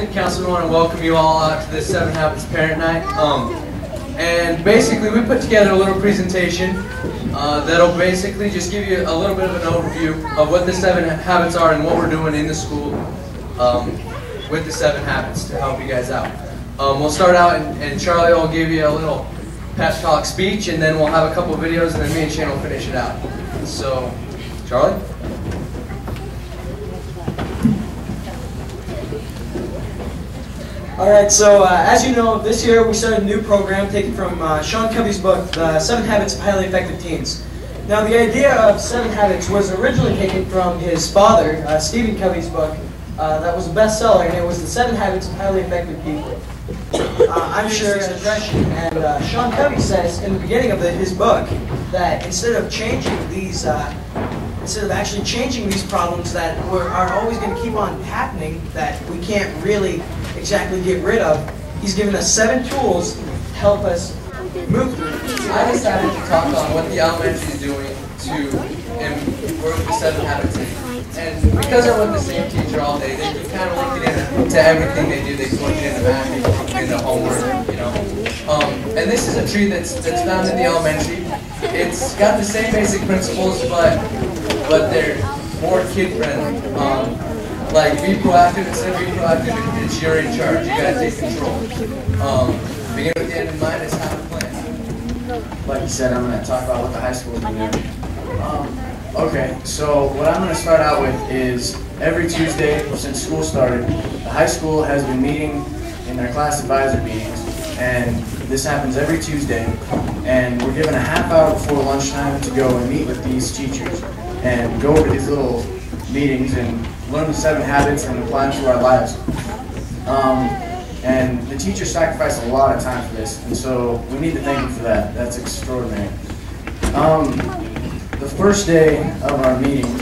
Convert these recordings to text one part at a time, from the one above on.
President, Councilman, I want to welcome you all out to this 7 Habits Parent Night. And basically we put together a little presentation that'll basically just give you a little bit of an overview of what the 7 habits are and what we're doing in the school with the 7 habits to help you guys out. We'll start out and Charlie will give you a little pep talk speech, and then we'll have a couple of videos, and then me and Shane will finish it out. So, Charlie? Alright, so as you know, this year we started a new program taken from Sean Covey's book, The 7 Habits of Highly Effective Teens. Now, the idea of 7 Habits was originally taken from his father, Stephen Covey's book, that was a bestseller, and it was The 7 Habits of Highly Effective People. I'm sure it's aggression, and Sean Covey says in the beginning of his book that instead of actually changing these problems that are always going to keep on happening, that we can't really exactly get rid of, he's given us 7 tools to help us move through it. I decided to talk on what the elementary is doing to improve the 7 habits. And because I'm with the same teacher all day, they can kind of link it into everything they do. They can link it into math, they can link it into homework, you know. And this is a tree that's found in the elementary. It's got the same basic principles, but they're more kid-friendly. Like, be proactive. Instead of being proactive, it's you're in charge. You gotta take control. Begin with the end in mind is how to plan. Like you said, I'm going to talk about what the high school is doing. Okay, so what I'm going to start out with is every Tuesday since school started, the high school has been meeting in their class advisor meetings, and this happens every Tuesday, and we're given a half hour before lunchtime to go and meet with these teachers and go over these little meetings and learn the 7 habits and apply them to our lives. And the teachers sacrifice a lot of time for this, and so we need to thank them for that. That's extraordinary. The first day of our meeting,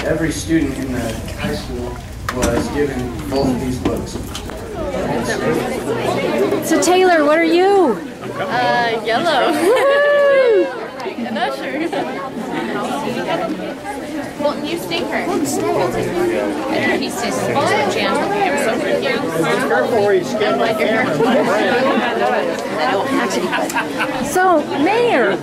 every student in the high school was given both of these books. So Taylor, what are you? Yellow. I'm not sure. Well, new stinker. And he's just so cute. Careful where you skin my camera. So, Mayor,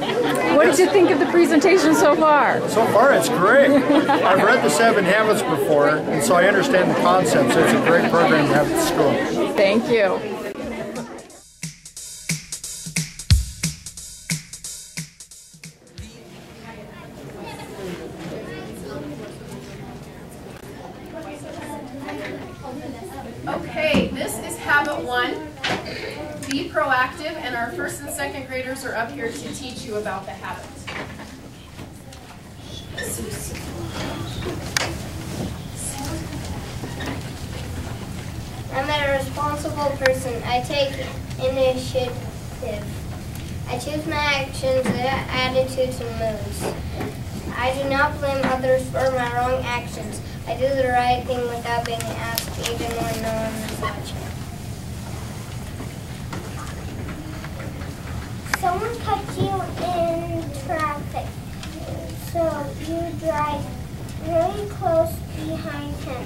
what did you think of the presentation so far? So far, it's great. I've read the 7 habits before, and so I understand the concept, so it's a great program to have at school. Thank you. Okay, this is habit 1. Be proactive, and our 1st and 2nd graders are up here to teach you about the habits. I'm a responsible person. I take initiative. I choose my actions, attitudes, and moods. I do not blame others for my wrong actions. I do the right thing without being asked, even when no one is watching. Someone cut you in traffic, so you drive really close behind him.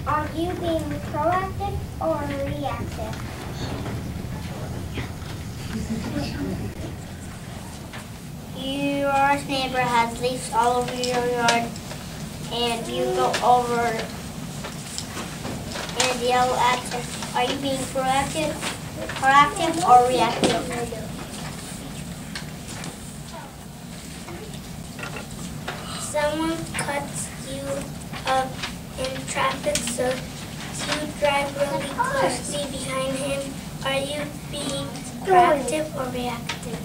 Are you being proactive or reactive? Your neighbor has leaves all over your yard, and you go over and yell at him. Are you being proactive or reactive? Someone cuts you up in traffic, so you drive really closely behind him. Are you being proactive or reactive?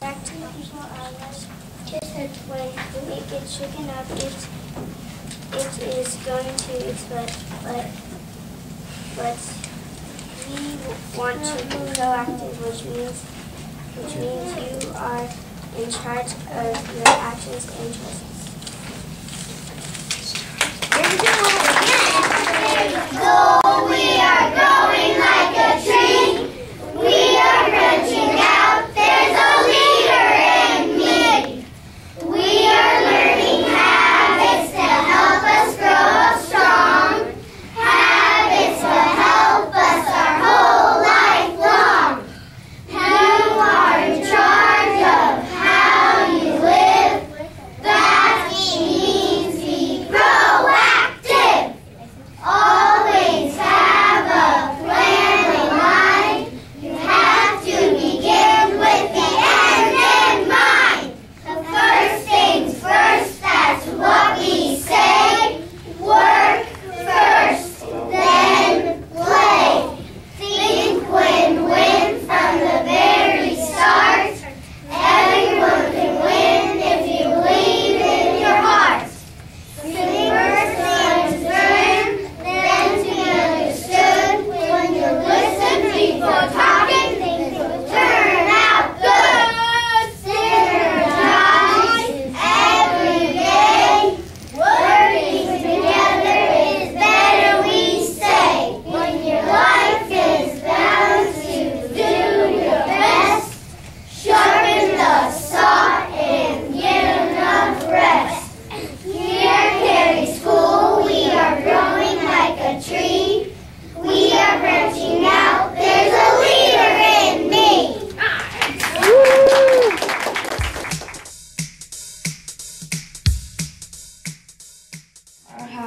Back to the people I was just said when it gets shaken up, it is going to explode, but we want to be proactive, which means you are in charge of your actions and choices. Go, we are growing like a tree. We are branching out. There's a leader in me. We are learning habits to help us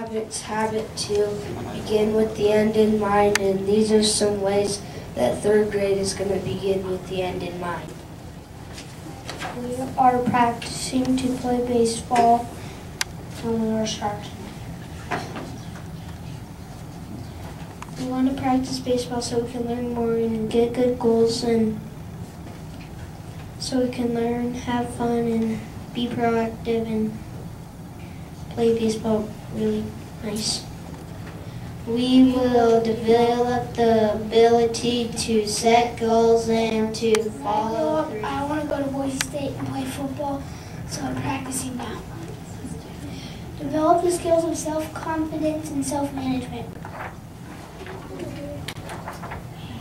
habit to begin with the end in mind, and these are some ways that third grade is going to begin with the end in mind. We are practicing to play baseball when we are starting. We want to practice baseball so we can learn more and get good goals, and so we can learn, have fun, and be proactive and play baseball really nice. We will develop the ability to set goals and to follow through. I want to go to Boise State and play football, so I'm practicing now. Develop the skills of self-confidence and self-management.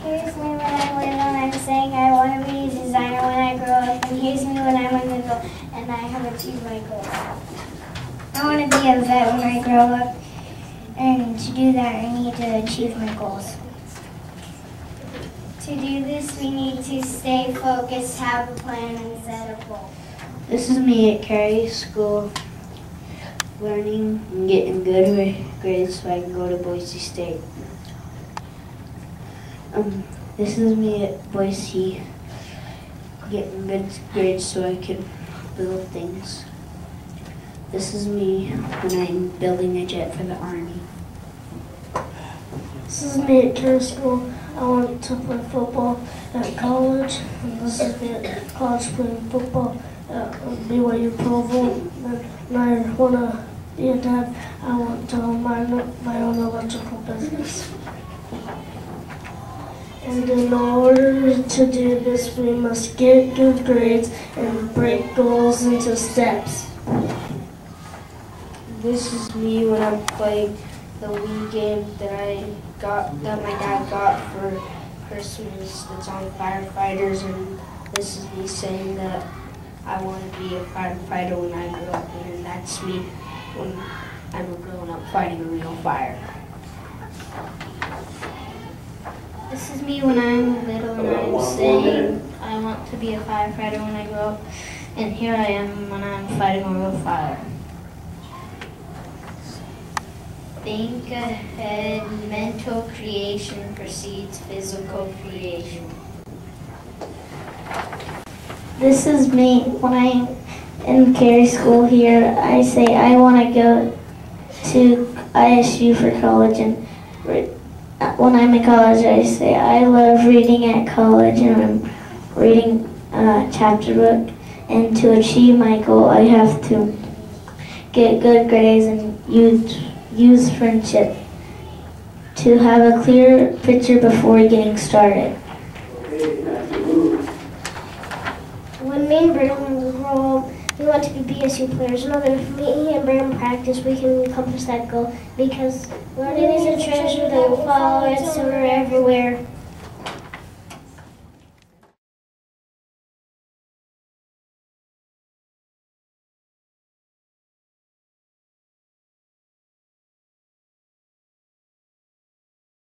Here's me when I'm little and I'm saying I want to be a designer when I grow up. And here's me when I'm a little and I have achieved my goal. I want to be a vet when I grow up. And to do that, I need to achieve my goals. To do this, we need to stay focused, have a plan, and set a goal. This is me at Carey School, learning and getting good grades so I can go to Boise State. This is me at Boise, getting good grades so I can build things. This is me when I'm building a jet for the Army. This is me at Carey School. I want to play football at college. And this is me at college playing football at BYU Provo. And I want to be a dad. I want to own my own electrical business. And in order to do this, we must get good grades and break goals into steps. This is me when I'm playing the Wii game that my dad got for Christmas. That's on firefighters, and this is me saying that I want to be a firefighter when I grow up, and that's me when I'm growing up fighting a real fire. This is me when I'm little and I'm saying I want to be a firefighter when I grow up, and here I am when I'm fighting a real fire. Think ahead, mental creation precedes physical creation. This is me when I'm in Carey School here. I say I want to go to ISU for college, and when I'm in college I say I love reading at college, and I'm reading a chapter book, and to achieve my goal I have to get good grades and use friendship to have a clear picture before getting started. When me and Brandon grow up, we want to be BSU players. Know that if me and Brandon practice, we can accomplish that goal, because learning is a treasure that will follow us everywhere.